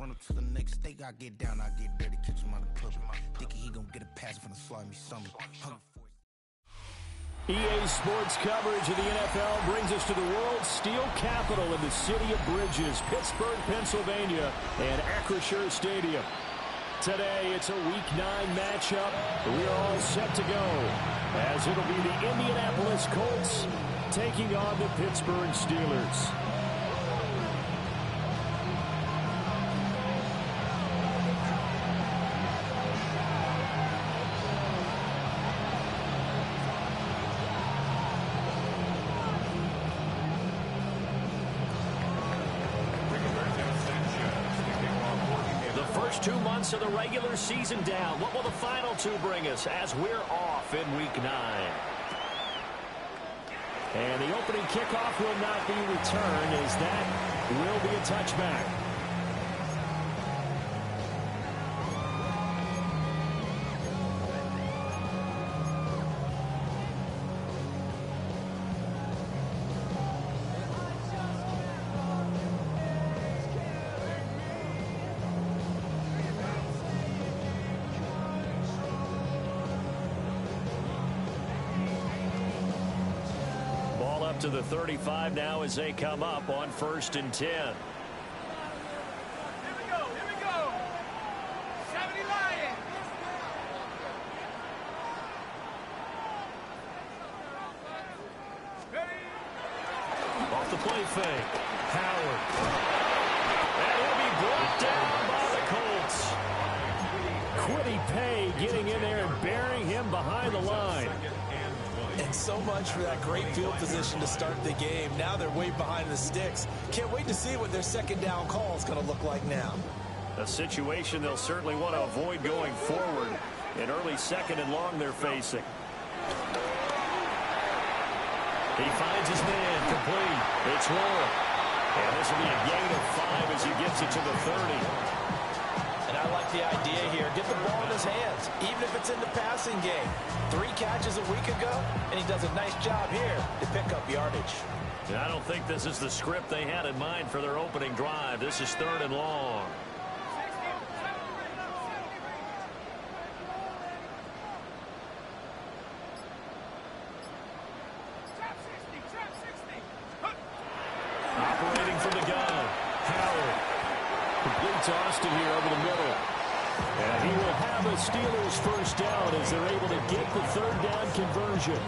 run up to the next stake. I get down, I get dirty, catch him on the club. Thinking he gon' get a pass from the slimy summer. EA Sports coverage of the NFL brings us to the world's steel capital in the city of Bridges, Pittsburgh, Pennsylvania, and Acrisure Stadium. Today, it's a Week 9 matchup. We are all set to go, as it'll be the Indianapolis Colts taking on the Pittsburgh Steelers. First 2 months of the regular season down. What will the final two bring us as we're off in Week 9? And the opening kickoff will not be returned, as that will be a touchback. To the 35 now as they come up on 1st and 10. Here we go, 70 Lions. Off the play fake, Howard. And he'll be brought down by the Colts. Quiddy Pay getting in there and burying him behind the line. And so much for that great field position to start the game. Now they're way behind the sticks. Can't wait to see what their second down call is going to look like now. A situation they'll certainly want to avoid going forward. An early second and long they're facing. He finds his man, complete. It's Warren. And this will be a gain of 5 as he gets it to the 30. And I like the idea here. Get the ball in his hands, even if it's in the passing game. 3 catches a week ago, and he does a nice job here to pick up yardage. And I don't think this is the script they had in mind for their opening drive. This is 3rd and long. Operating from the gun, Howard. Complete to Austin here over the middle. And he will have a Steelers first down as they're able to get the 3rd down conversion.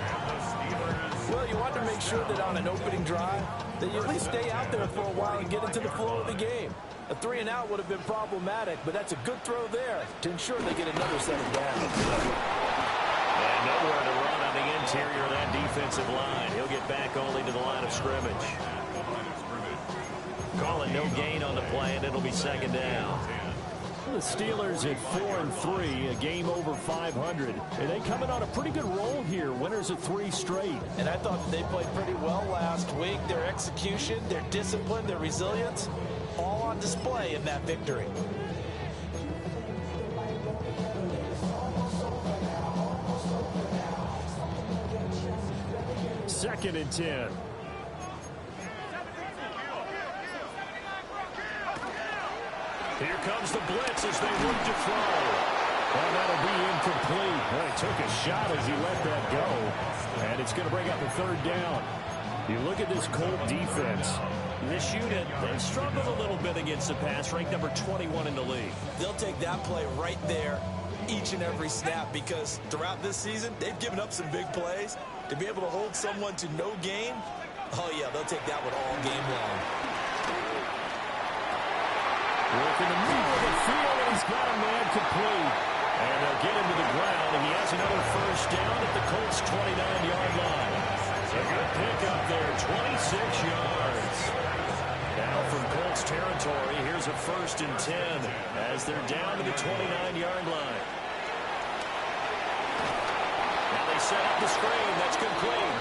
Well, you want to make sure that on an opening drive that you at least stay out there for a while and get into the flow of the game. A 3 and out would have been problematic, but that's a good throw there to ensure they get another set of downs. And nowhere to run on the interior of that defensive line. He'll get back only to the line of scrimmage. Calling no gain on the play, and it'll be 2nd down. The Steelers at 4-3, a game over 500. And they coming on a pretty good roll here, winners of 3 straight. And I thought they played pretty well last week. Their execution, their discipline, their resilience, all on display in that victory. Second and 10. Here comes the blitz as they look to throw. And that'll be incomplete. Well, he took a shot as he let that go. And it's going to bring up a 3rd down. You look at this Colt defense. This unit, they struggled a little bit against the pass, ranked number 21 in the league. They'll take that play right there each and every snap because throughout this season, they've given up some big plays. To be able to hold someone to no gain, oh yeah, they'll take that one all game long. Work in the middle of the field, and he's got a man complete. And they'll get him to the ground, and he has another first down at the Colts' 29-yard line. A good pickup there, 26 yards. Now from Colts territory, here's a 1st and 10 as they're down to the 29-yard line. Now they set up the screen. That's complete.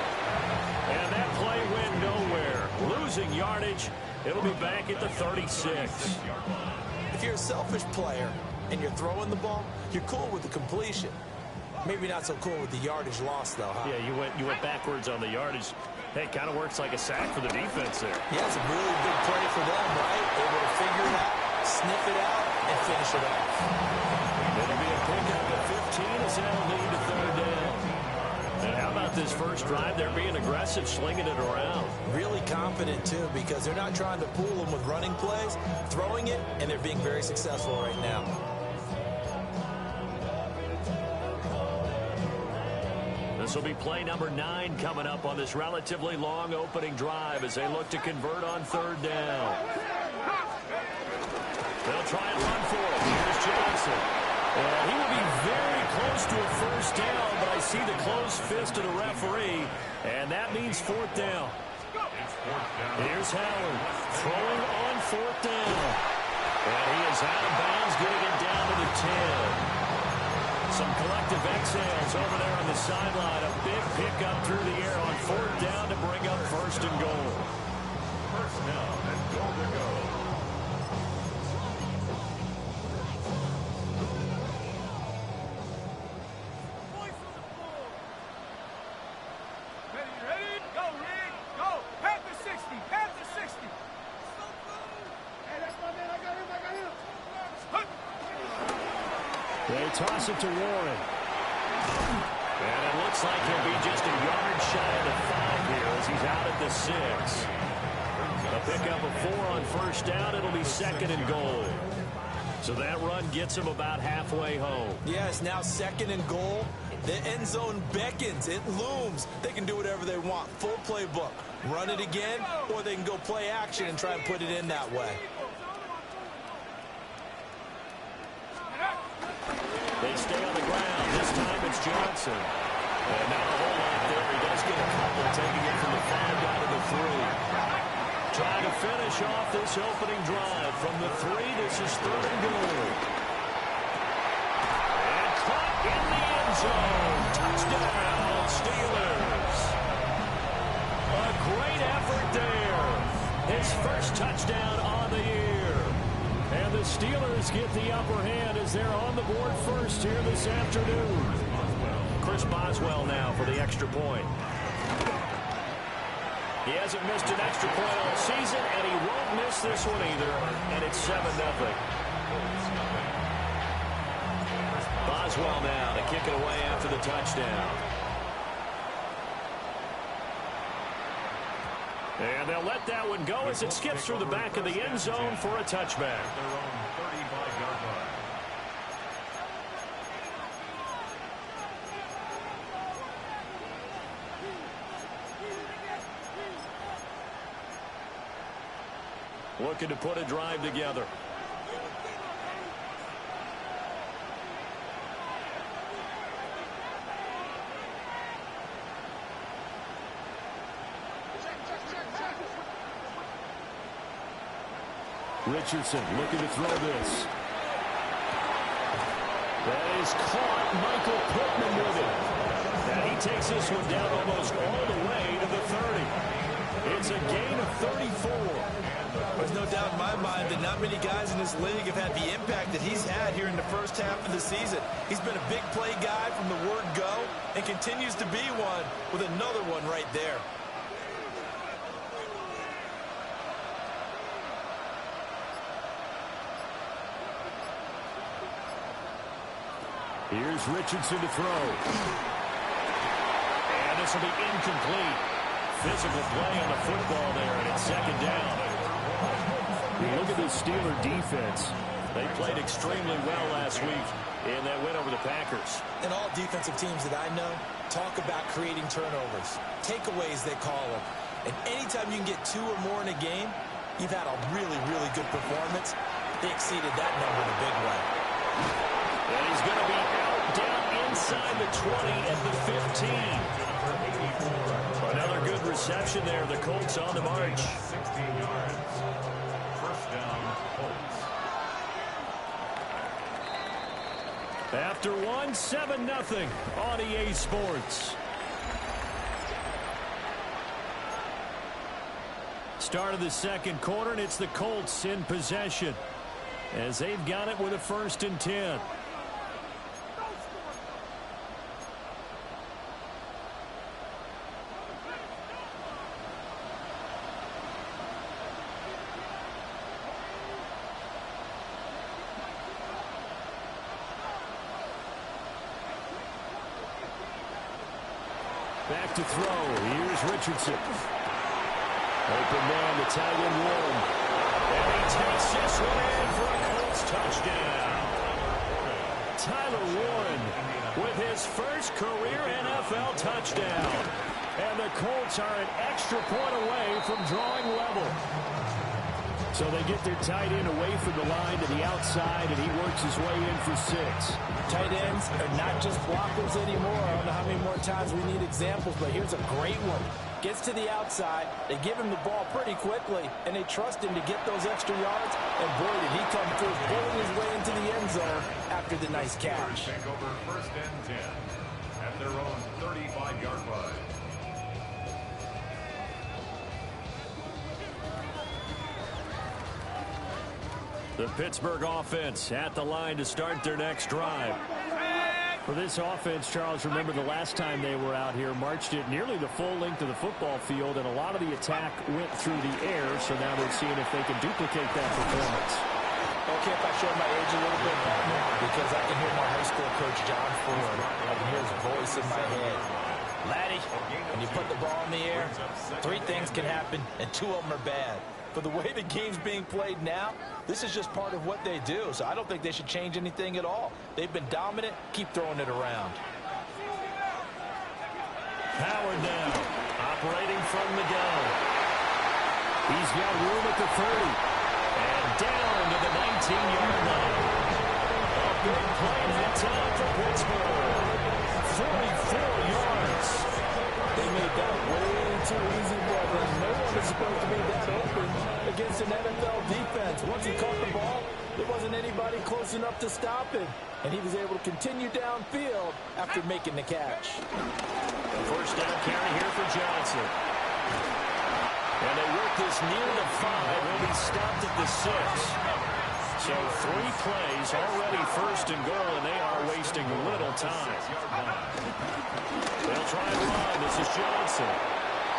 And that play went nowhere. Losing yardage. It'll be back at the 36. If you're a selfish player and you're throwing the ball, you're cool with the completion. Maybe not so cool with the yardage loss, though, huh? Yeah, you went backwards on the yardage. Hey, it kind of works like a sack for the defense there. Yeah, it's a really big play for them, right? Able to figure it out, sniff it out, and finish it off. It'll be a pickup of 15 as they'll lead to third down. And how about this first drive? They're being aggressive, slinging it around. Really confident, too, because they're not trying to fool them with running plays, throwing it, and they're being very successful right now. This will be play number 9 coming up on this relatively long opening drive as they look to convert on third down. They'll try and run for it. Here's Johnson. He will be very close to a first down, but I see the closed fist of the referee, and that means fourth down. Here's Howard throwing on fourth down. And he is out of bounds, getting it down to the 10. Some collective exhales over there on the sideline. A big pickup through the air on fourth down to bring up first and goal. First down and goal to go. Ready? Go, Rick. Go. Panther 60. Panther 60. Hey, that's my man. I got him. They toss it to Warren. And it looks like he'll be just a yard shy of the 5 here as he's out at the 6. A pickup of 4 on first down. It'll be second and goal. So that run gets him about halfway home. Yes, now second and goal. The end zone beckons. It looms. They can do whatever they want. Full playbook. Run it again, or they can go play action and try and put it in that way. They stay on the ground. This time it's Johnson. And not a whole lot there. He does get a couple, taking it from the 5 down to the 3. Trying to finish off this opening drive. From the 3, this is third and goal. And caught in the end zone. Touchdown, Steelers. A great effort there. His first touchdown on the year. And the Steelers get the upper hand as they're on the board first here this afternoon. Chris Boswell now for the extra point. He hasn't missed an extra point all season, and he won't miss this one either. And it's 7-0. Boswell now to kick it away after the touchdown. And they'll let that one go as it skips through the back of the end zone for a touchback. Their own 35-yard line. Looking to put a drive together. Richardson looking to throw this. That is caught. Michael Pittman with it. And he takes this one down almost all the way to the 30. It's a gain of 34. There's no doubt in my mind that not many guys in this league have had the impact that he's had here in the first half of the season. He's been a big play guy from the word go and continues to be one with another one right there. Here's Richardson to throw. And this will be incomplete. Physical play on the football there, and it's second down. You look at the Steeler defense. They played extremely well last week in that win over the Packers. And all defensive teams that I know talk about creating turnovers. Takeaways, they call them. And anytime you can get 2 or more in a game, you've had a really, really good performance. They exceeded that number in a big way. And he's going to be out down inside the 20 at the 15. Another good reception there. The Colts on the march. 16 yards. First down, Colts. After one, 7-0 on EA Sports. Start of the second quarter, and it's the Colts in possession as they've got it with a 1st and 10. Back to throw. Here's Richardson. Open man to tight end Warren. And he takes this one in for a Colts touchdown. Tyler Warren with his first career NFL touchdown. And the Colts are an extra point away from drawing level. So they get their tight end away from the line to the outside, and he works his way in for 6. Tight ends are not just blockers anymore. I don't know how many more times we need examples, but here's a great one. Gets to the outside, they give him the ball pretty quickly, and they trust him to get those extra yards, and boy, did he come through, pulling his way into the end zone after the nice catch. Take over 1st and 10 at their own 35-yard line. The Pittsburgh offense at the line to start their next drive. For this offense, Charles, remember the last time they were out here, marched it nearly the full length of the football field, and a lot of the attack went through the air, so now they're seeing if they can duplicate that performance. Okay, if I show my age a little bit, because I can hear my high school coach, John Ford. I can hear his voice in my head. Laddie, when you put the ball in the air, 3 things can happen, and 2 of them are bad. But the way the game's being played now, this is just part of what they do. So I don't think they should change anything at all. They've been dominant. Keep throwing it around. Howard now, operating from the gun. He's got room at the 30. And down to the 19-yard line. A big play that time for Pittsburgh. 44 yards. They made that way too easy, brother. No one is supposed to be that open against an NFL defense. Once he caught the ball, there wasn't anybody close enough to stop him. And he was able to continue downfield after making the catch. The first down carry here for Johnson. And they work this near the 5. Will be stopped at the 6. So 3 plays, already 1st and goal, and they are wasting little time. They'll try and run. This is Johnson.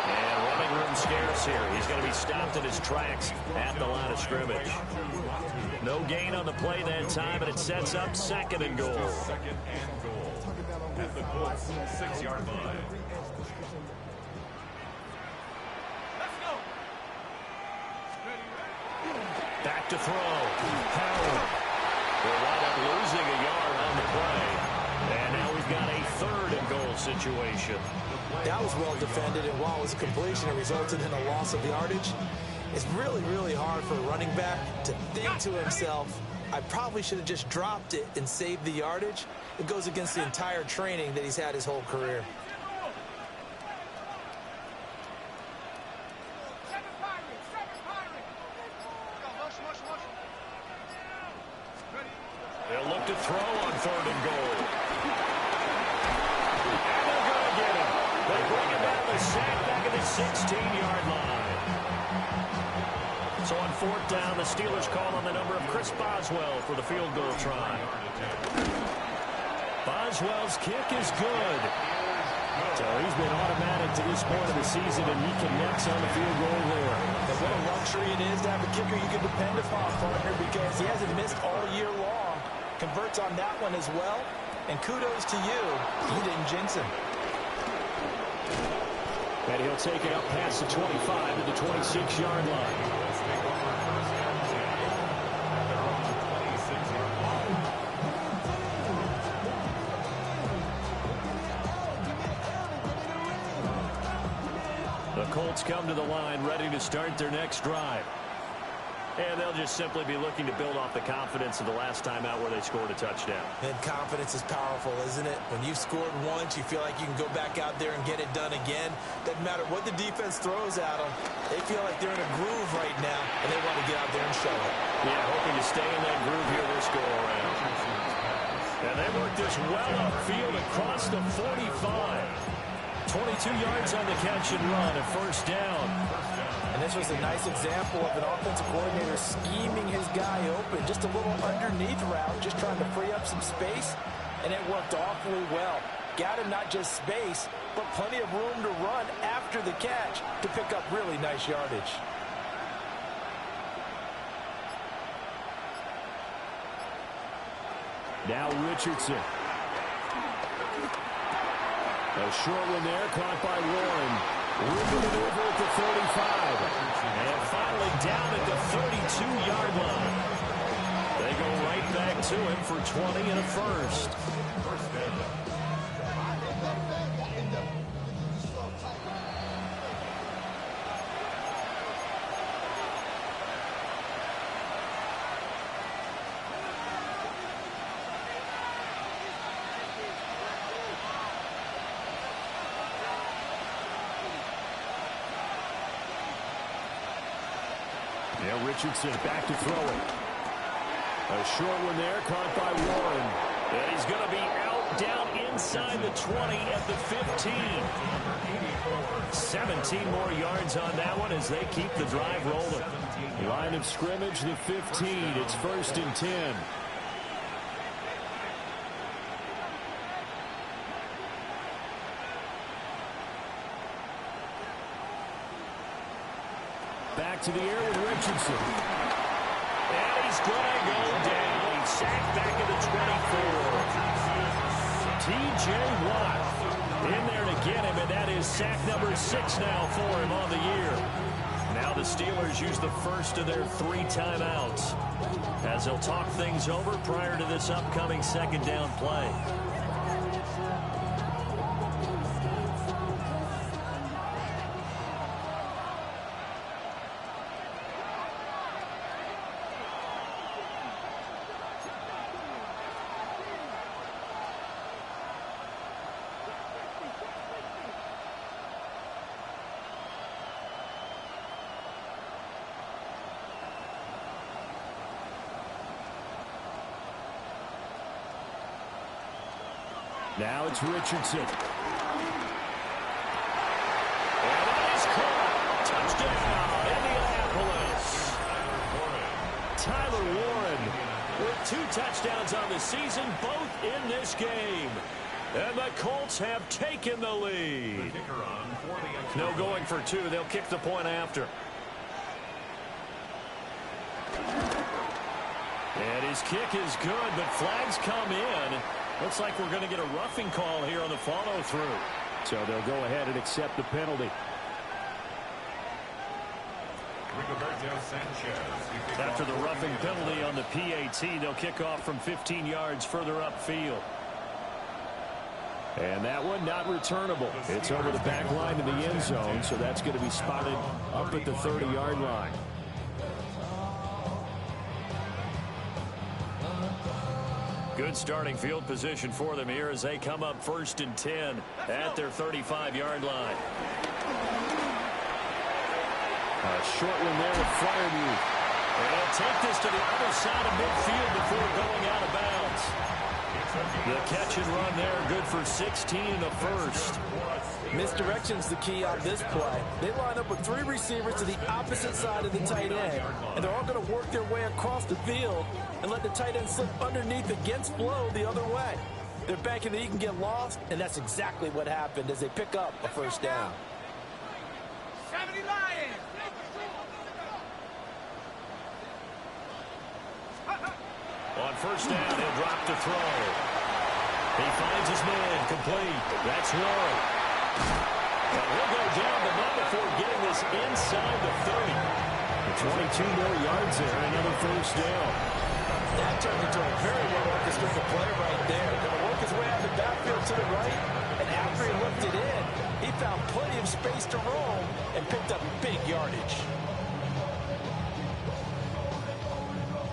And running room scarce here. He's going to be stopped in his tracks at the line of scrimmage. No gain on the play that time, and it sets up 2nd and goal. 2nd and goal at the Colts 6-yard line. Back to throw. Howard. They'll wind up losing a yard on the play. And now we've got a 3rd and goal situation. That was well defended, and while it was a completion, it resulted in a loss of yardage. It's really, really hard for a running back to think to himself, I probably should have just dropped it and saved the yardage. It goes against the entire training that he's had his whole career. They'll look to throw on 3rd and goal. And they're going to get him. They bring him down the sack back at the 16-yard line. So on 4th down, the Steelers call on the number of Chris Boswell for the field goal try. Boswell's kick is good. So he's been automatic to this point of the season, and he connects on the field goal there. And what a luxury it is to have a kicker you can depend upon, partner, because he hasn't missed all year long. Converts on that one as well. And kudos to you. You didn't jinx him. And he'll take it up past the 25 to the 26-yard line. The Colts come to the line ready to start their next drive. And they'll just simply be looking to build off the confidence of the last time out where they scored a touchdown. And confidence is powerful, isn't it? When you've scored once, you feel like you can go back out there and get it done again. Doesn't matter what the defense throws at them. They feel like they're in a groove right now, and they want to get out there and show it. Yeah, hoping to stay in that groove here this go-around. And they work this well upfield across the 45. 22 yards on the catch and run, a 1st down. And this was a nice example of an offensive coordinator scheming his guy open. Just a little underneath route, just trying to free up some space, and it worked awfully well. Got him not just space, but plenty of room to run after the catch to pick up really nice yardage. Now Richardson. A short one there, caught by Warren. Moving it over at the 35. And finally down at the 32-yard line. They go right back to him for 20 and a first. Now Richardson back to throw it. A short one there, caught by Warren. And he's going to be out down inside the 20 at the 15. 17 more yards on that one as they keep the drive rolling. Line of scrimmage, the 15. It's 1st and 10. Back to the air with Richardson. And he's going to go down. He's sacked back at the 24. T.J. Watt in there to get him, and that is sack number 6 now for him on the year. Now the Steelers use the first of their 3 timeouts as they'll talk things over prior to this upcoming 2nd down play. Now it's Richardson. And that is caught. Touchdown, Indianapolis. Tyler Warren with 2 touchdowns on the season, both in this game. And the Colts have taken the lead. No going for 2. They'll kick the point after. And his kick is good, but flags come in. Looks like we're going to get a roughing call here on the follow-through. So they'll go ahead and accept the penalty. After the roughing penalty on the PAT, they'll kick off from 15 yards further upfield. And that one not returnable. It's over the back line to the end zone, so that's going to be spotted up at the 30-yard line. Good starting field position for them here as they come up 1st and 10 at their 35-yard line. A short one there with Fryermuth. And they'll take this to the other side of midfield before going out of bounds. The catch and run there, good for 16 in the first. Misdirection's the key on this play. They line up with 3 receivers to the opposite side of the tight end, and they're all going to work their way across the field and let the tight end slip underneath against flow the other way. They're banking that he can get lost, and that's exactly what happened as they pick up a 1st down. 70 Lions! On 1st down, he'll drop to throw. He finds his man complete. That's Warren. And he'll go down the number before getting this inside the 30. 22 more yards there, another 1st down. That turned into a very well-orchestrated play right there. Going to work his way out of the backfield to the right, and after he looked it in, he found plenty of space to roam and picked up big yardage.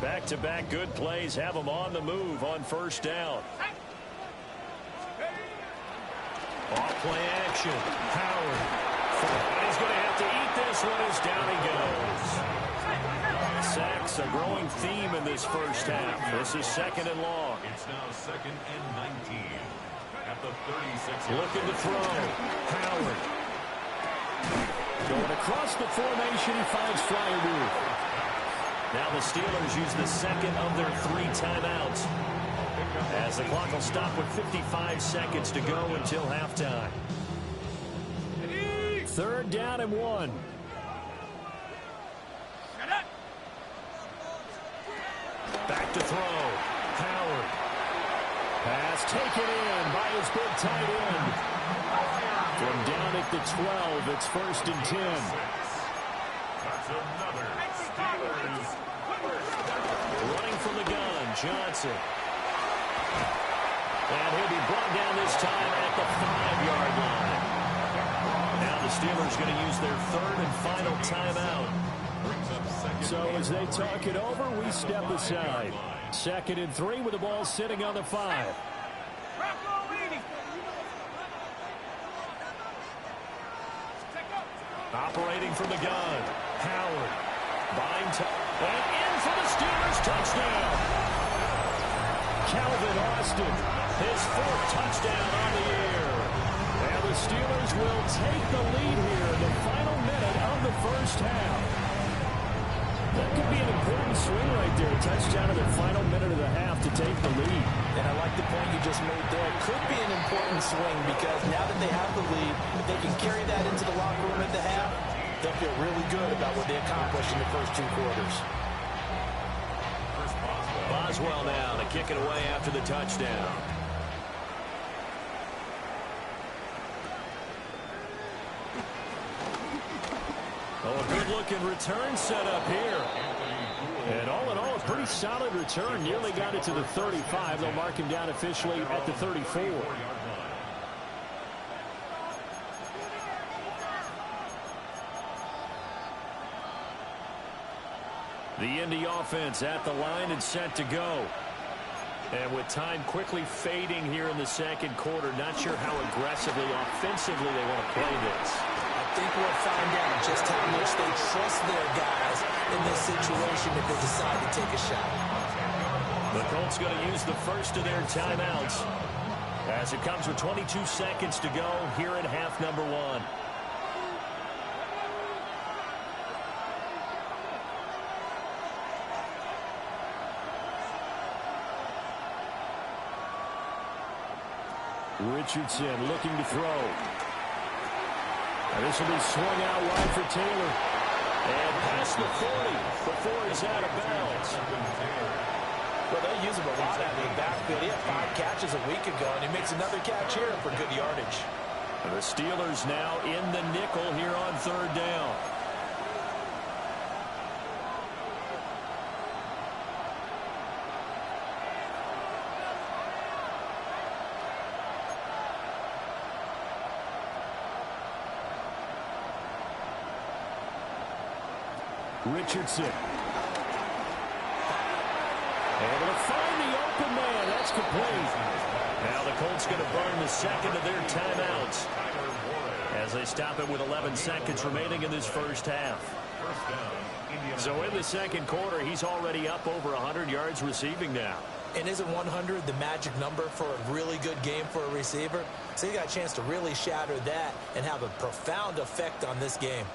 Back-to-back good plays have them on the move on 1st down. Off play action. Howard. He's going to have to eat this one as down he goes. Sacks a growing theme in this first half. This is 2nd and long. It's now 2nd and 19 at the 36. Looking to throw. Howard. Going across the formation, he finds Fryermuth. Now the Steelers use the 2nd of their 3 timeouts, as the clock will stop with 55 seconds to go until halftime. 3rd down and 1. Back to throw. Howard. Pass taken in by his big tight end. From down at the 12, it's 1st and 10. That's another Steelers. Running from the gun, Johnson. And he'll be brought down this time at the 5-yard line. Now the Steelers going to use their 3rd and final timeout. So as they talk it over, we step aside. 2nd and 3 with the ball sitting on the 5. Operating from the gun, Howard. Buying time. And in for the Steelers touchdown. Calvin Austin, his 4th touchdown on the year. And the Steelers will take the lead here in the final minute of the first half. That could be an important swing right there. A touchdown in the final minute of the half to take the lead. And I like the point you just made there. It could be an important swing because now that they have the lead, if they can carry that into the locker room at the half, they'll feel really good about what they accomplished in the first 2 quarters. Boswell now to kick it away after the touchdown. Oh, a good-looking return set up here. And all in all, a pretty solid return. Nearly got it to the 35. They'll mark him down officially at the 34. The Indy offense at the line and set to go. And with time quickly fading here in the 2nd quarter, not sure how aggressively, offensively they want to play this. I think we'll find out just how much they trust their guys in this situation if they decide to take a shot. The Colts going to use the first of their timeouts as it comes with 22 seconds to go here in half number 1. Richardson looking to throw. And this will be swung out wide for Taylor. And past the 40 before he's out of bounds. Well, they use him a lot out of the backfield. He had 5 catches a week ago, and he makes another catch here for good yardage. And the Steelers now in the nickel here on 3rd down. Richardson. Able to find the open man. That's complete. Now the Colts going to burn the 2nd of their timeouts as they stop it with 11 seconds remaining in this first half. So in the 2nd quarter, he's already up over 100 yards receiving now. And isn't 100 the magic number for a really good game for a receiver? So he got a chance to really shatter that and have a profound effect on this game.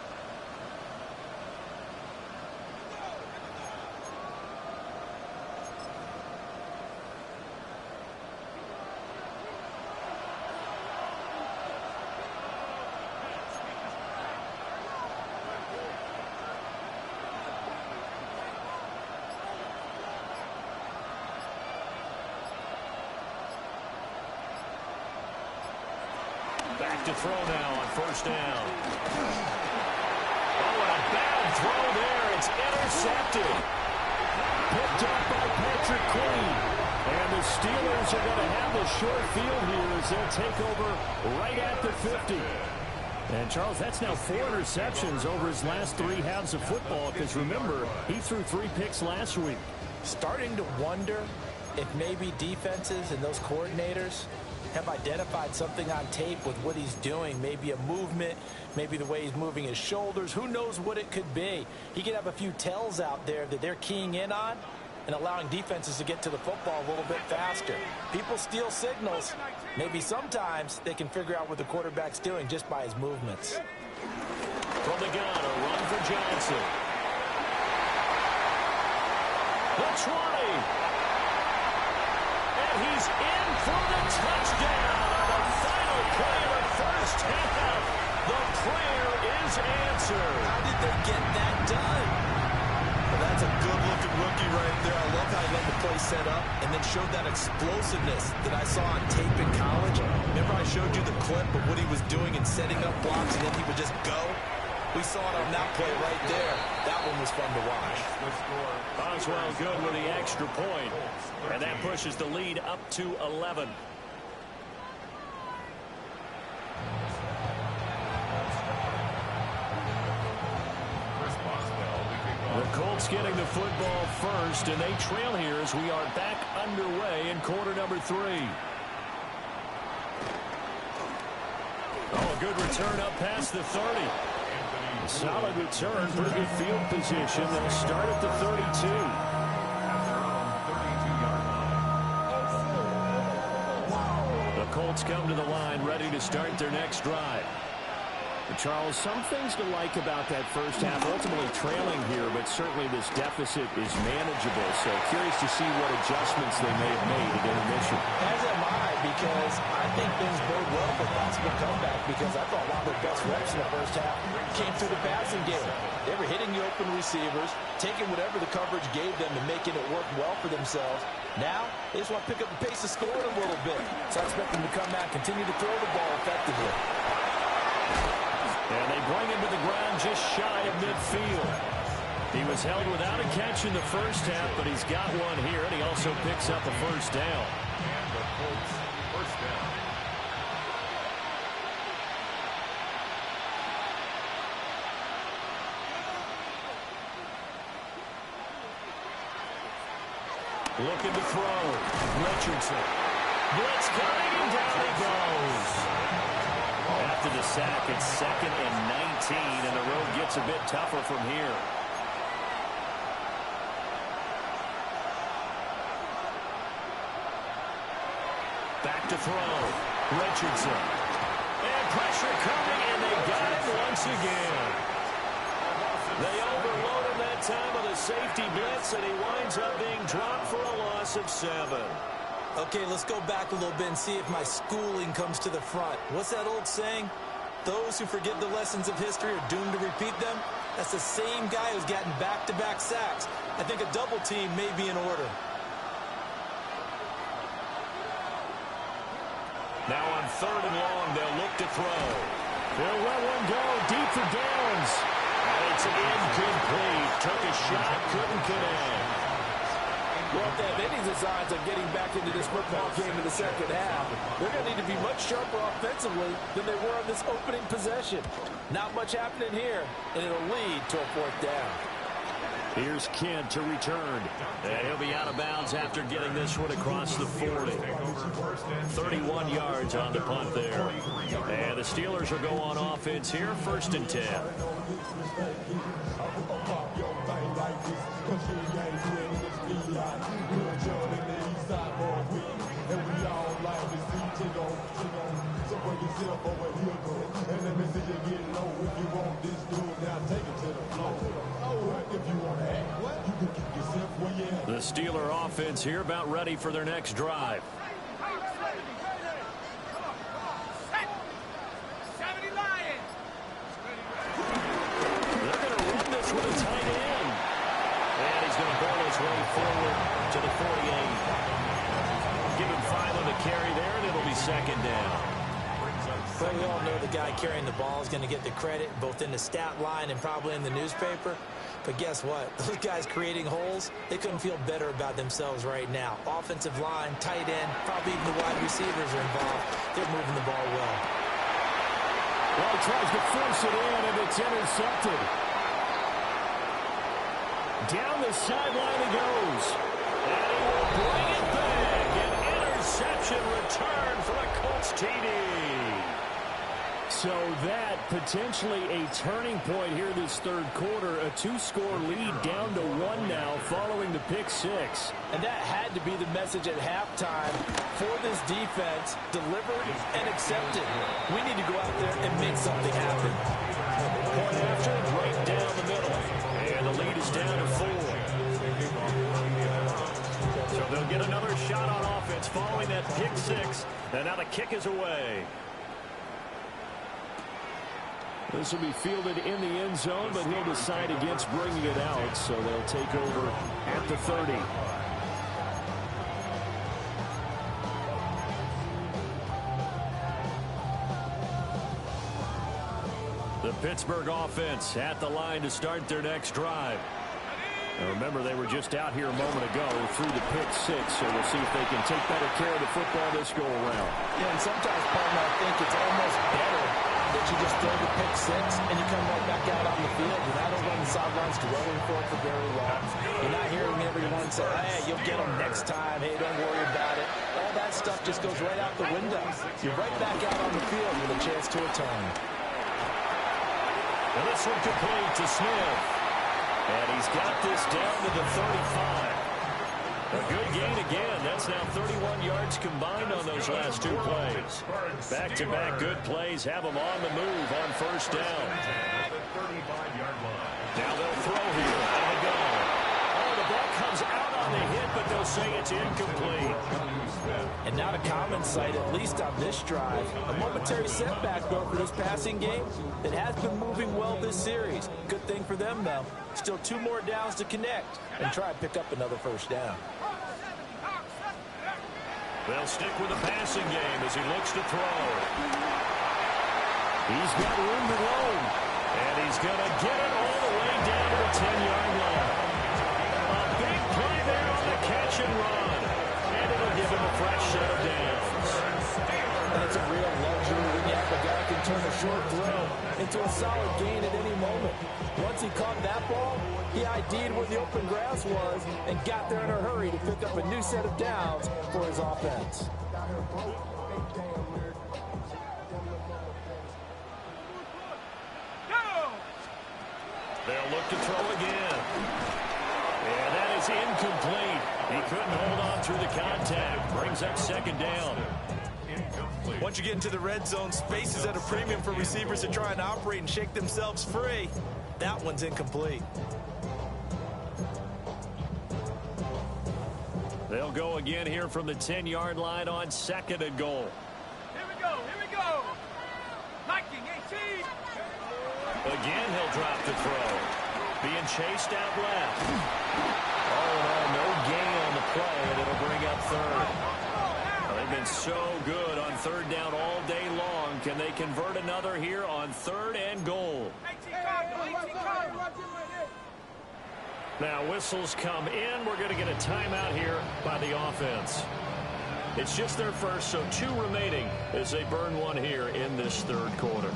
Back to throw now on 1st down. Oh, and a bad throw there. It's intercepted. Picked up by Patrick Queen. And the Steelers are going to have the short field here as they'll take over right at the 50. And, Charles, that's now 4 interceptions over his last 3 halves of football because, remember, he threw 3 picks last week. Starting to wonder if maybe defenses and those coordinators have identified something on tape with what he's doing. Maybe a movement, maybe the way he's moving his shoulders. Who knows what it could be? He could have a few tells out there that they're keying in on and allowing defenses to get to the football a little bit faster. People steal signals. Maybe sometimes they can figure out what the quarterback's doing just by his movements. From the gun, a run for Johnson. The 20. And he's in for the touchdown on the final play of the first half. The prayer is answered. How did they get that done? Well, that's a good-looking rookie right there. I love how he let the play set up and then showed that explosiveness that I saw on tape in college. Remember I showed you the clip of what he was doing and setting up blocks, and then he would just go? We saw it on that play right there. That one was fun to watch. Boswell good with the extra point, and that pushes the lead up to 11. The Colts getting the football first, and they trail here as we are back underway in quarter number 3. Oh, a good return up past the 30. Solid return, pretty good field position. They'll start at the 32. The Colts come to the line, ready to start their next drive. Charles, some things to like about that first half. Ultimately trailing here, but certainly this deficit is manageable. So curious to see what adjustments they may have made at intermission. As am I, because I think things bode well for possible comeback, because I thought one of their best reps in the first half came through the passing game. They were hitting the open receivers, taking whatever the coverage gave them and making it work well for themselves. Now, they just want to pick up the pace of scoring a little bit. So I expect them to come back, continue to throw the ball effectively. And they bring him to the ground just shy of midfield. He was held without a catch in the first half, but he's got one here, and he also picks up a first down. And the Colts first down. Looking to throw. Richardson. Blitz coming, and down he goes. After the sack, it's 2nd and 19, and the road gets a bit tougher from here. Back to throw. Richardson. And pressure coming, and they got him once again. They overload him that time with a safety blitz, and he winds up being dropped for a loss of 7. Okay, let's go back a little bit and see if my schooling comes to the front. What's that old saying? Those who forget the lessons of history are doomed to repeat them. That's the same guy who's gotten back-to-back sacks. I think a double team may be in order. Now on 3rd and long, they'll look to throw. They'll let one go deep for Downs. And it's incomplete. Took a shot, couldn't connect. Well, if they have any designs of getting back into this football game in the second half, they're going to need to be much sharper offensively than they were on this opening possession. Not much happening here, and it'll lead to a 4th down. Here's Kent to return. And he'll be out of bounds after getting this one across the 40. 31 yards on the punt there. And the Steelers will go on offense here, 1st and 10. The Steeler offense here about ready for their next drive. They're going to run this with a tight end. And he's going to ball his way forward to the 48. Give him 5 on the carry there, and it'll be 2nd down. Well, we all know the guy carrying the ball is going to get the credit, both in the stat line and probably in the newspaper. But guess what? Those guys creating holes, they couldn't feel better about themselves right now. Offensive line, tight end, probably even the wide receivers are involved. They're moving the ball well. Well, he tries to force it in, and it's intercepted. Down the sideline he goes. And he will bring it back. An interception return for a Colts TD. So that potentially a turning point here this 3rd quarter. A 2-score lead down to 1 now following the pick 6. And that had to be the message at halftime for this defense. Delivered and accepted. We need to go out there and make something happen. Point after, right down the middle. And the lead is down to 4. So they'll get another shot on offense following that pick 6. And now the kick is away. This will be fielded in the end zone, but he'll decide against bringing it out, so they'll take over at the 30. The Pittsburgh offense at the line to start their next drive. Now remember, they were just out here a moment ago through the pick six, so we'll see if they can take better care of the football this go-around. Yeah, and sometimes, partner, I think it's almost better that you just throw the pick six and you come right back out on the field. You're not over on the sidelines dwelling for it for very long. You're not hearing everyone say, hey, you'll get them next time. Hey, don't worry about it. All that stuff just goes right out the window. You're right back out on the field with a chance to atone. And this one complete to Smith. And he's got this down to the 35. A good gain again. That's now 31 yards combined on those last two plays. Back-to-back good plays have them on the move on first down. Now they'll throw here. On the go. Oh, the ball comes out on the hit, but they'll say it's incomplete. And not a common sight, at least on this drive. A momentary setback, though, for this passing game that has been moving well this series. Good thing for them, though. Still 2 more downs to connect and try and pick up another first down. They'll stick with the passing game as he looks to throw. He's got room to roam. And he's going to get it all the way down to the 10-yard line. A big play there on the catch and run. And it'll give him a fresh set of downs. And it's a real luxury when you have a guy who can turn a short throw into a solid gain at any moment. Once he caught that ball, he ID'd where the open grass was and got there in a hurry to pick up a new set of downs for his offense. They'll look to throw again. And that is incomplete. He couldn't hold on through the contact. Brings up second down. Once you get into the red zone, space is at a premium for receivers to try and operate and shake themselves free. That one's incomplete. They'll go again here from the 10-yard line on second and goal. Here we go, here we go. Liking 18. Again, he'll drop the throw. Being chased out left. All in all, no gain on the play, and it'll bring up third. Well, they've been so good on third down all day long. Can they convert another here on third and goal? 18 Cardinal. Now, whistles come in. We're going to get a timeout here by the offense. It's just their first, so 2 remaining as they burn one here in this third quarter.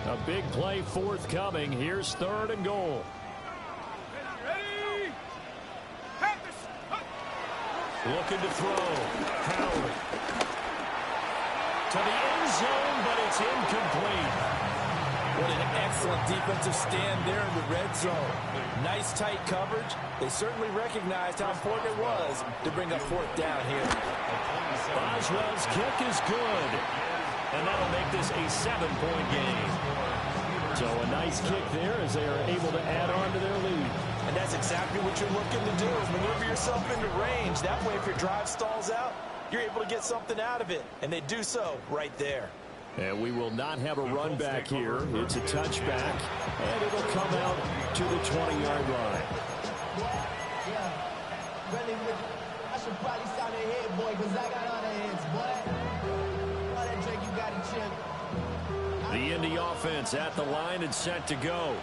A big play forthcoming. Here's third and goal. Ready? Looking to throw. Howard. To the end zone, but it's incomplete. What an excellent defensive stand there in the red zone. Nice tight coverage. They certainly recognized how important it was to bring up fourth down here. Boswell's kick is good. And that'll make this a 7-point game. So a nice kick there as they are able to add on to their lead. And that's exactly what you're looking to do, is maneuver yourself into range. That way, if your drive stalls out, you're able to get something out of it. And they do so right there. And we will not have a run back here. It's a touchback, and it'll come out to the 20-yard line. I should probably sound a head boy, because I got all the heads, boy. All that Drake, you got a chip. The Indy offense at the line and set to go.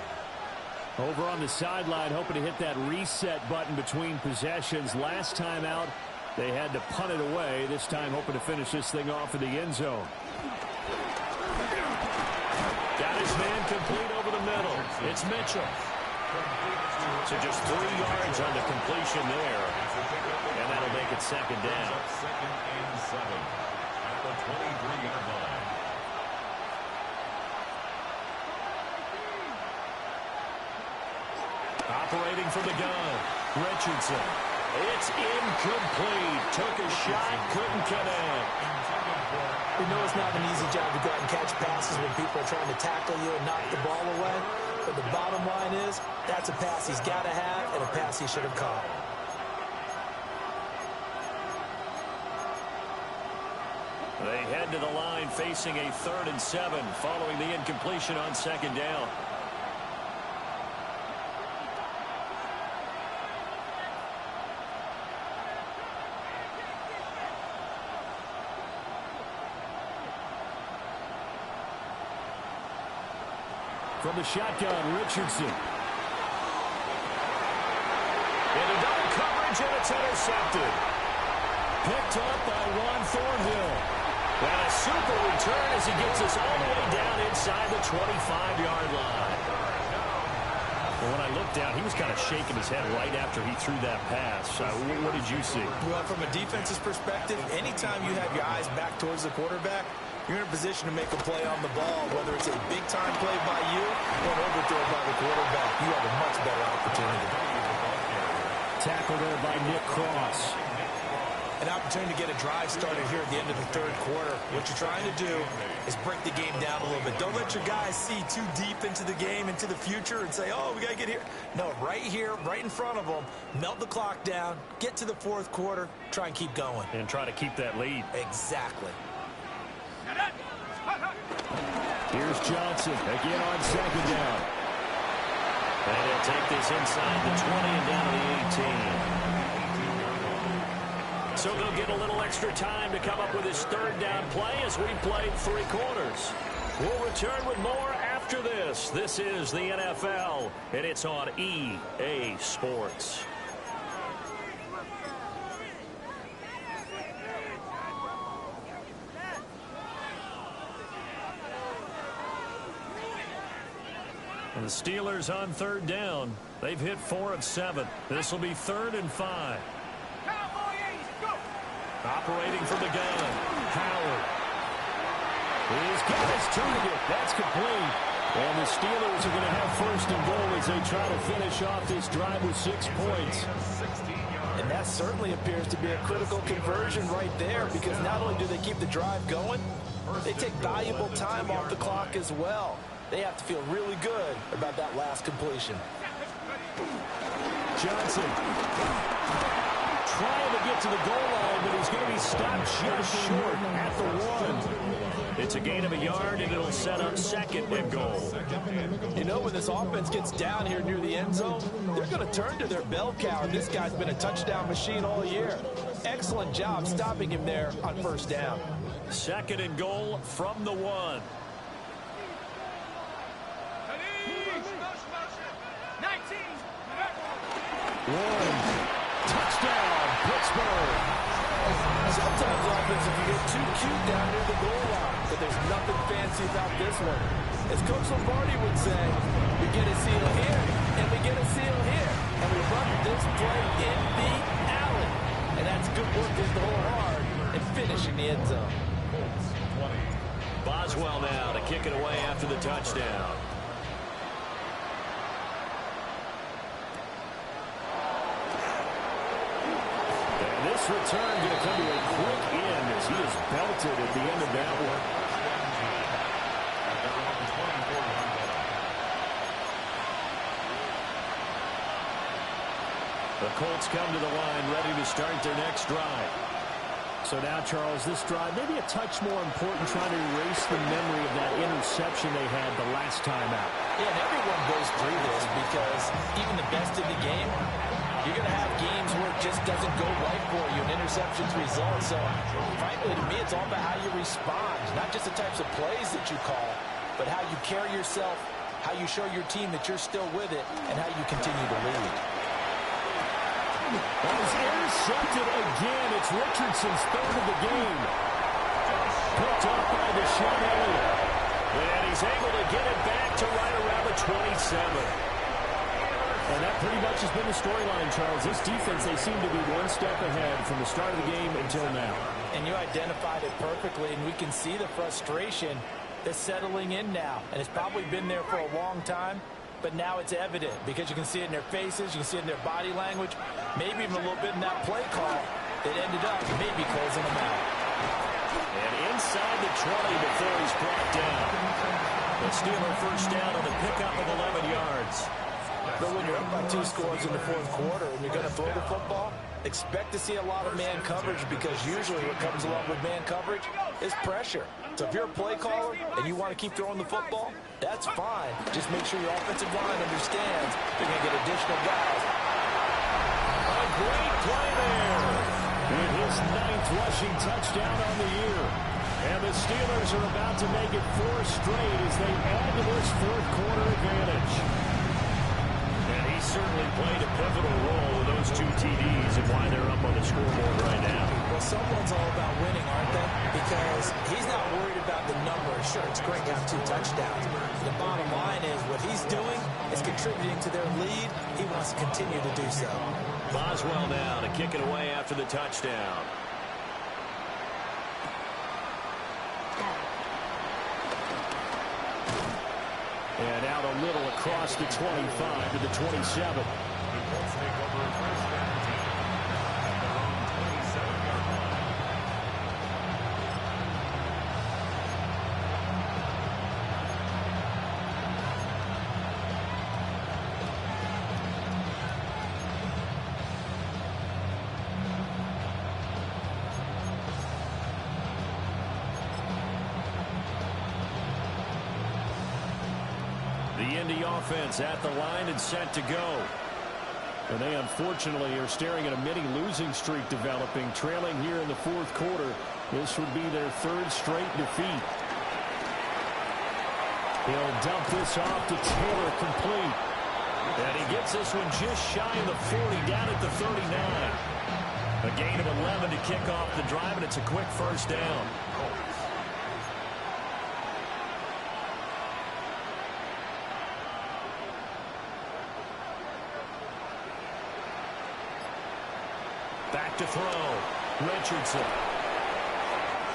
Over on the sideline, hoping to hit that reset button between possessions. Last time out, they had to punt it away. This time, hoping to finish this thing off in the end zone. Got his man complete over the middle. It's Mitchell. So just 3 yards on the completion there. And that'll make it second down. Second and 7 at the 23-yard line. Operating from the gun, Richardson. It's incomplete. Took a shot, couldn't connect. We know it's not an easy job to go out and catch passes when people are trying to tackle you and knock the ball away. But the bottom line is, that's a pass he's got to have and a pass he should have caught. They head to the line facing a 3rd and 7 following the incompletion on second down. From the shotgun, Richardson. Into double coverage, and it's intercepted. Picked up by Juan Thornhill. And a super return as he gets us all the way down inside the 25-yard line. Well, when I looked down, he was kind of shaking his head right after he threw that pass. What did you see? Well, from a defense's perspective, anytime you have your eyes back towards the quarterback, you're in a position to make a play on the ball, whether it's a big-time play by you or an overthrow by the quarterback. You have a much better opportunity. Tackle there by Nick Cross. An opportunity to get a drive started here at the end of the third quarter. What you're trying to do is break the game down a little bit. Don't let your guys see too deep into the game, into the future, and say, oh, we got to get here. No, right here, right in front of them, melt the clock down, get to the fourth quarter, try and keep going. And try to keep that lead. Exactly. Here's Johnson again on second down. And he'll take this inside the 20 and down to the 18. So they'll get a little extra time to come up with his third down play as we played 3 quarters. We'll return with more after this. This is the NFL, and it's on EA Sports. And the Steelers on third down. They've hit 4 of 7. This will be 3rd and 5. Operating from the gun, Howard. He's got his target. That's complete. And the Steelers are going to have 1st and goal as they try to finish off this drive with 6 points. And that certainly appears to be a critical conversion right there, because not only do they keep the drive going, they take valuable time off the clock as well. They have to feel really good about that last completion. Johnson trying to get to the goal line, but he's going to be stopped just short at the 1. It's a gain of a yard, and it'll set up 2nd and goal. You know, when this offense gets down here near the end zone, they're going to turn to their bell cow, and this guy's been a touchdown machine all year. Excellent job stopping him there on 1st down. 2nd and goal from the 1. 1. Touchdown, Pittsburgh. Sometimes offensive can get too cute down near the goal line, but there's nothing fancy about this one. As Coach Lombardi would say, we get a seal here, and we get a seal here, and we run this play in the alley. And that's good work in the hole hard and finishing the end zone. Boswell now to kick it away after the touchdown. This return going to come to a quick end as he is belted at the end of that one. The Colts come to the line ready to start their next drive. So now, Charles, this drive maybe a touch more important, trying to erase the memory of that interception they had the last time out. Yeah, and everyone goes through this because even the best in the game, you're going to have games where it just doesn't go right for you, and interceptions result. So, frankly, to me, it's all about how you respond, not just the types of plays that you call, but how you carry yourself, how you show your team that you're still with it, and how you continue to lead. That is intercepted again. It's Richardson's 3rd of the game. Picked up by Deshaun Elliott. And he's able to get it back to right around the 27. And that pretty much has been the storyline, Charles. This defense, they seem to be one step ahead from the start of the game until now. And you identified it perfectly, and we can see the frustration that's settling in now. And it's probably been there for a long time, but now it's evident because you can see it in their faces, you can see it in their body language, maybe even a little bit in that play call that ended up maybe closing them out. And inside the 20 before he's brought down. The Steeler 1st down on the pickup of 11 yards. But when you're up by 2 scores in the 4th quarter and you're going to throw the football, expect to see a lot of man coverage, because usually what comes along with man coverage is pressure. So if you're a play caller and you want to keep throwing the football, that's fine. Just make sure your offensive line understands they're going to get additional guys. A great play there. With his 9th rushing touchdown on the year. And the Steelers are about to make it 4 straight as they add to this fourth quarter advantage. And he certainly played a pivotal role in those 2 TDs and why they're up on the scoreboard right now. Well, someone's all about winning, aren't they? Because he's not worried about the numbers. Sure, it's great to have 2 touchdowns. The bottom line is what he's doing is contributing to their lead. He wants to continue to do so. Boswell now to kick it away after the touchdown. And out a little across the 25 to the 27. The Colts take over first and 10 at their own 27-yard line. The Indy offense at the line and set to go. And they unfortunately are staring at a mini losing streak developing, trailing here in the fourth quarter. This would be their 3rd straight defeat. He'll dump this off to Taylor, complete. And he gets this one just shy of the 40, down at the 39. A gain of 11 to kick off the drive, and it's a quick first down. Back to throw. Richardson.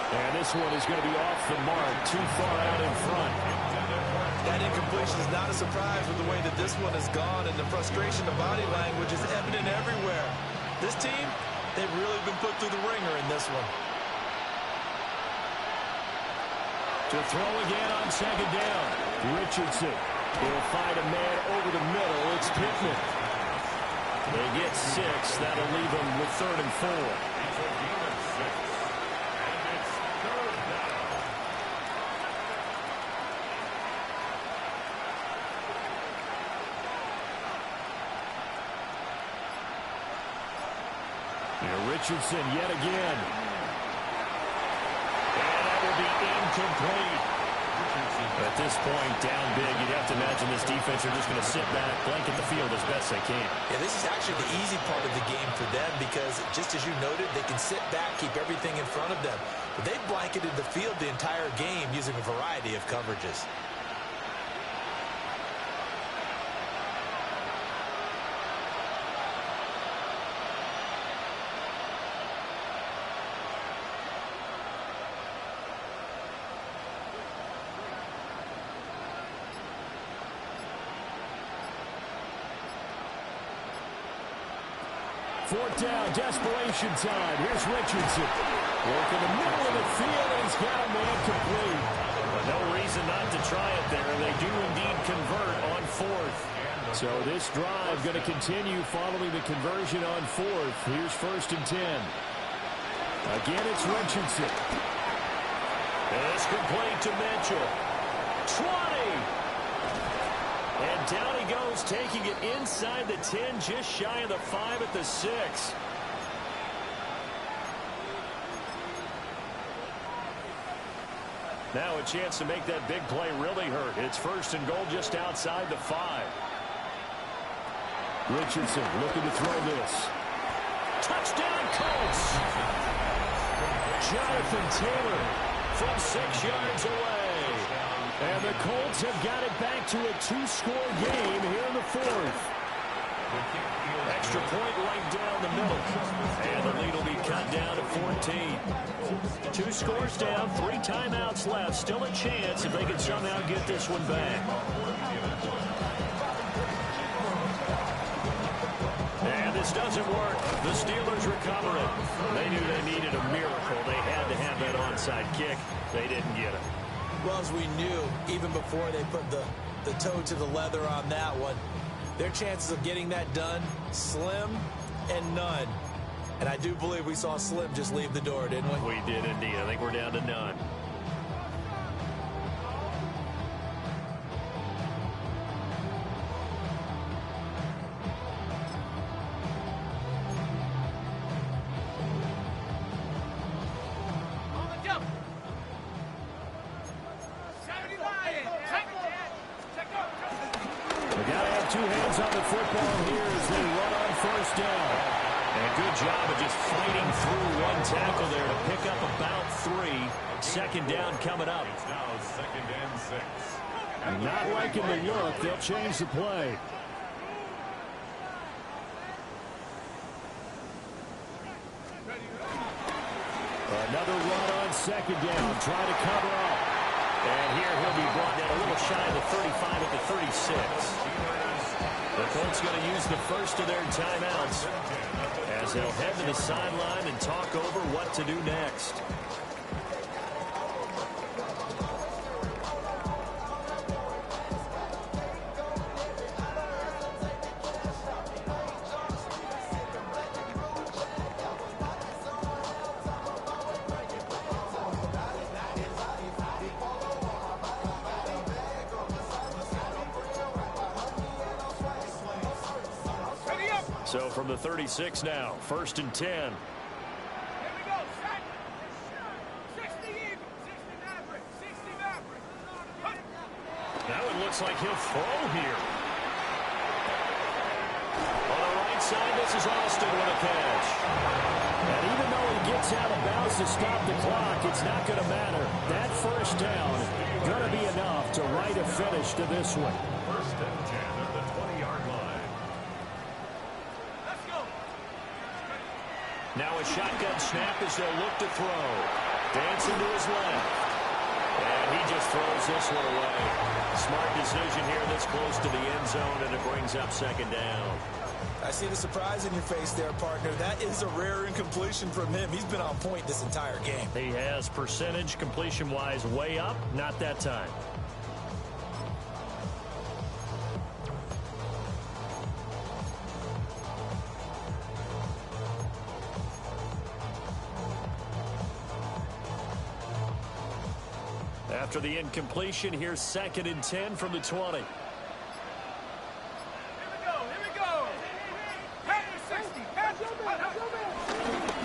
And this one is going to be off the mark, too far out in front. That incompletion is not a surprise with the way that this one has gone, and the frustration, the body language is evident everywhere. This team, they've really been put through the ringer in this one. To throw again on second down. Richardson will find a man over the middle. It's Pittman. They get 6. That'll leave them with 3rd and 4. Richardson yet again. And that will be incomplete. At this point, down big, you'd have to imagine this defense are just going to sit back, blanket the field as best they can. Yeah, this is actually the easy part of the game for them because, just as you noted, they can sit back, keep everything in front of them. But they've blanketed the field the entire game using a variety of coverages. Fourth down, desperation time. Here's Richardson. Work in the middle of the field, and he's got a man complete. But no reason not to try it there, and they do indeed convert on 4th. So this drive going to continue following the conversion on 4th. Here's 1st and 10. Again, it's Richardson. And it's complete to Mitchell. 20! And down he goes, taking it inside the 10, just shy of the 5 at the 6. Now a chance to make that big play really hurt. It's 1st and goal just outside the 5. Richardson looking to throw this. Touchdown, Colts! Jonathan Taylor from 6 yards away. And the Colts have got it back to a 2-score game here in the 4th. Extra point right down the middle. And the lead will be cut down to 14. 2 scores down, 3 timeouts left. Still a chance if they can somehow get this one back. And this doesn't work. The Steelers recover it. They knew they needed a miracle. They had to have that onside kick. They didn't get it. Well, as we knew, even before they put the toe to the leather on that one, their chances of getting that done, slim and none. And I do believe we saw Slim just leave the door, didn't we? We did indeed. I think we're down to none. hands on the football here as they run on first down. And good job of just fighting through one tackle there to pick up about 3. Second down coming up. It's now 2nd and 6. Not liking the look. They'll change the play. Another run on second down. Trying to cover up. And here he'll be brought down a little shy of the 35 at the 36. The Colts going to use the first of their timeouts as they'll head to the sideline and talk over what to do next. So from the 36 now, 1st and 10. Here we go, set. 60 even. 60 Maverick. 60 Maverick. Now it looks like he'll throw here. On the right side, this is Austin with a catch. And even though he gets out of bounds to stop the clock, it's not going to matter. That first down going to be enough to write a finish to this one. 1st and 10 at the 20-yard line. Now a shotgun snap as they'll look to throw. Dancing to his left. And he just throws this one away. Smart decision here this close to the end zone, and it brings up 2nd down. I see the surprise in your face there, partner. That is a rare incompletion from him. He's been on point this entire game. He has percentage completion-wise way up. Not that time. After the incompletion, here's 2nd and 10 from the 20. Here we go. Here we go. Panther 60. Panther.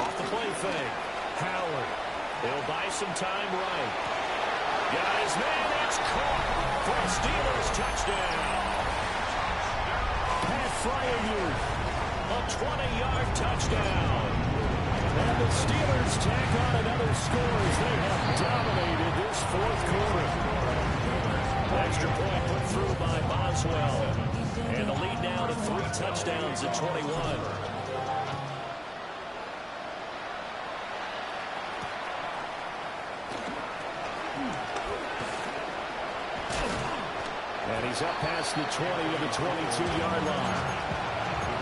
Off the play fake. Howard. He'll buy some time right. Got his man. It's caught for a Steelers touchdown. Pat Fryermuth. A 20-yard touchdown. And the Steelers tack on another score as they have dominated this 4th quarter. Extra point put through by Boswell. And the lead now to 3 touchdowns at 21. And he's up past the 20 of the 22-yard line.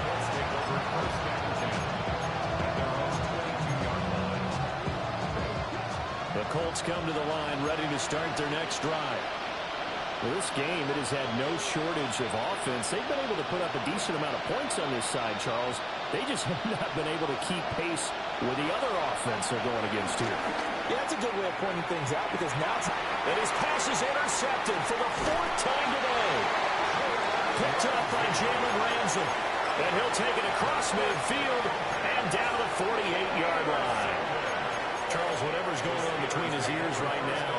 Let's take over 1st and 10 at their own 22-yard line. The Colts come to the line ready to start their next drive. Well, this game, it has had no shortage of offense. They've been able to put up a decent amount of points on this side, Charles. They just have not been able to keep pace with the other offense they're going against here. Yeah, that's a good way of pointing things out because now it's... And his pass is intercepted for the 4th time today. Picked up by Jalen Ramsey. And he'll take it across midfield and down the 48-yard line. Charles, whatever's going on between his ears right now,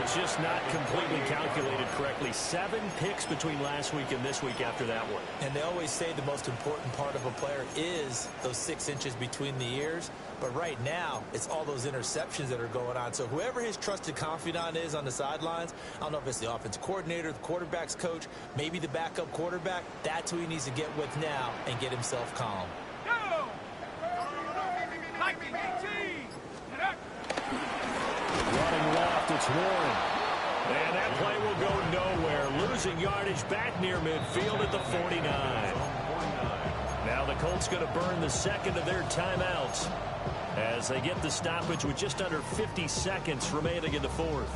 it's just not completely calculated correctly. 7 picks between last week and this week after that one. And they always say the most important part of a player is those 6 inches between the ears. But right now, it's all those interceptions that are going on. So whoever his trusted confidant is on the sidelines, I don't know if it's the offensive coordinator, the quarterback's coach, maybe the backup quarterback, that's who he needs to get with now and get himself calm. Go! Like the 18. Running left, it's Warren. And that play will go nowhere. Losing yardage back near midfield at the 49. Now the Colts going to burn the 2nd of their timeouts as they get the stoppage with just under 50 seconds remaining in the 4th.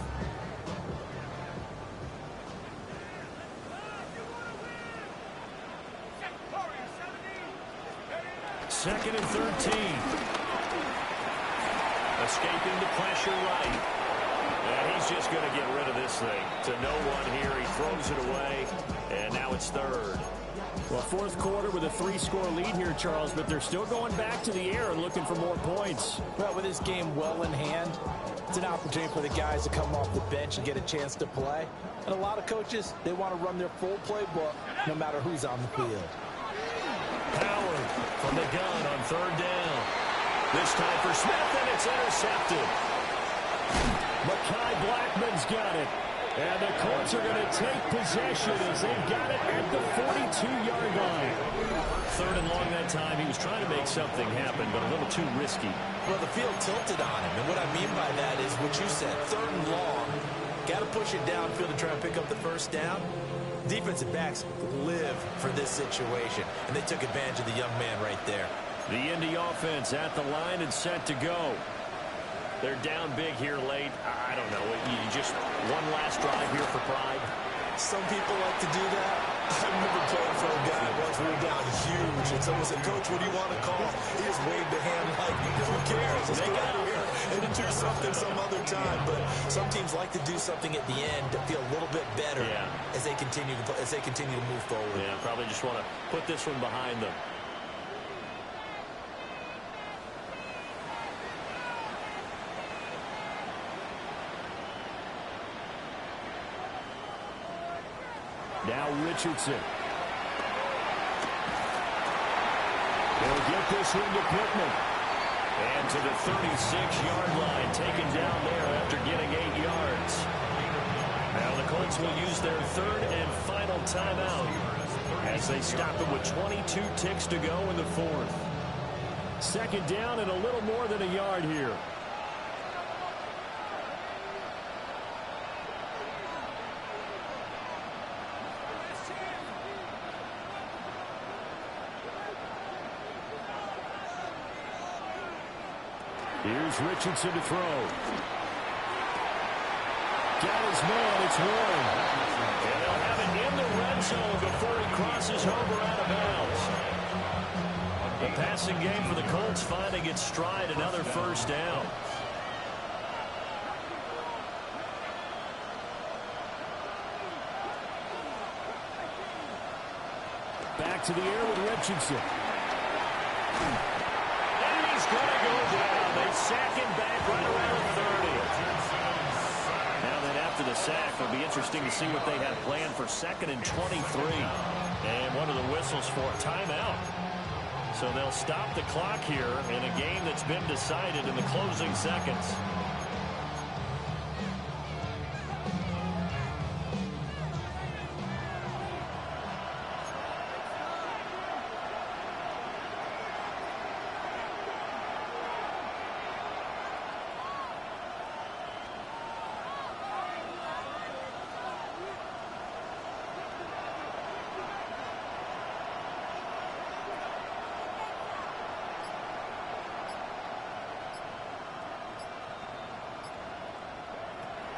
Second and 13. Escaping the pressure right. And he's just going to get rid of this thing. To no one here. He throws it away. And now it's 3rd. Well, 4th quarter with a 3-score lead here, Charles, but they're still going back to the air and looking for more points. Well, with this game well in hand, It's an opportunity for the guys to come off the bench and get a chance to play. And a lot of coaches, they want to run their full playbook no matter who's on the field. Howard from the gun on third down. This time for Smith, and it's intercepted. Mekhi Blackman's got it. And the Colts are going to take possession as they've got it at the 42-yard line. Third and long that time. He was trying to make something happen, but a little too risky. Well, the field tilted on him. And what I mean by that is what you said. Third and long. Got to push it downfield to try and pick up the first down. Defensive backs live for this situation. And they took advantage of the young man right there. The Indy offense at the line and set to go. They're down big here late. I don't know. You just one last drive here for pride. Some people like to do that. I remember playing for a guy once we were down huge, and someone said, "Coach, what do you want to call?" He just waved a hand like, "Who cares? Let's go out of here and do something some other time." But some teams like to do something at the end to feel a little bit better as they continue to move forward. Yeah, probably just want to put this one behind them. Now Richardson. They'll get this one to Pittman. And to the 36-yard line, taken down there after getting 8 yards. Now the Colts will use their third and final timeout as they stop it with 22 ticks to go in the fourth. Second down and a little more than a yard here. Here's Richardson to throw. Got his man, it's Warren. And they'll have it in the red zone before he crosses over out of bounds. The passing game for the Colts finding its stride, another first down. Back to the air with Richardson. And he's going to go down. They sack him back right around 30. Now then, after the sack, it'll be interesting to see what they have planned for 2nd and 23. And one of the whistles for a timeout. So they'll stop the clock here in a game that's been decided in the closing seconds.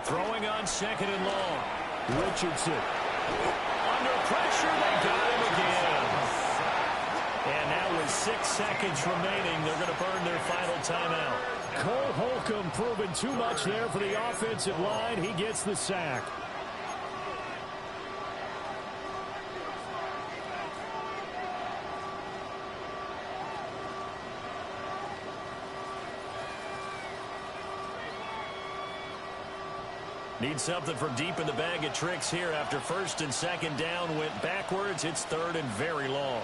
Throwing on 2nd and long. Richardson. Under pressure, they got him again. And now with 6 seconds remaining, they're going to burn their final timeout. Cole Holcomb proving too much there for the offensive line. He gets the sack. Need something from deep in the bag of tricks here after 1st and 2nd down went backwards. It's 3rd and very long.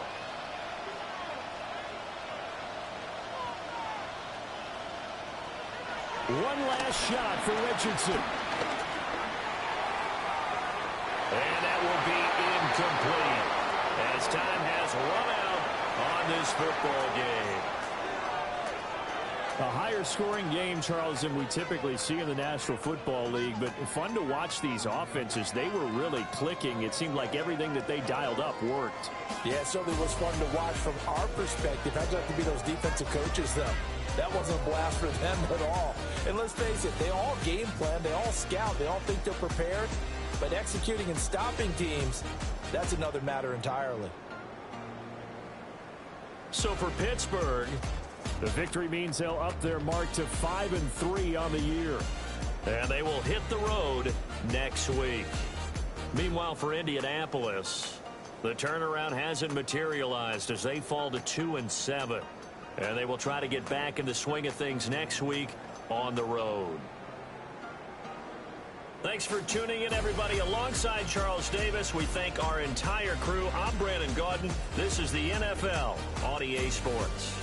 One last shot for Richardson. And that will be incomplete as time has run out on this football game. A higher scoring game, Charles, than we typically see in the National Football League, but fun to watch these offenses. They were really clicking. It seemed like everything that they dialed up worked. Yeah, it certainly was fun to watch from our perspective. How'd you like to be those defensive coaches, though? That wasn't a blast for them at all. And let's face it, they all game plan, they all scout, they all think they're prepared. But executing and stopping teams, that's another matter entirely. So for Pittsburgh, the victory means they'll up their mark to 5-3 on the year. And they will hit the road next week. Meanwhile, for Indianapolis, the turnaround hasn't materialized as they fall to 2-7. And they will try to get back in the swing of things next week on the road. Thanks for tuning in, everybody. Alongside Charles Davis, we thank our entire crew. I'm Brandon Gaudin. This is the NFL on EA Sports.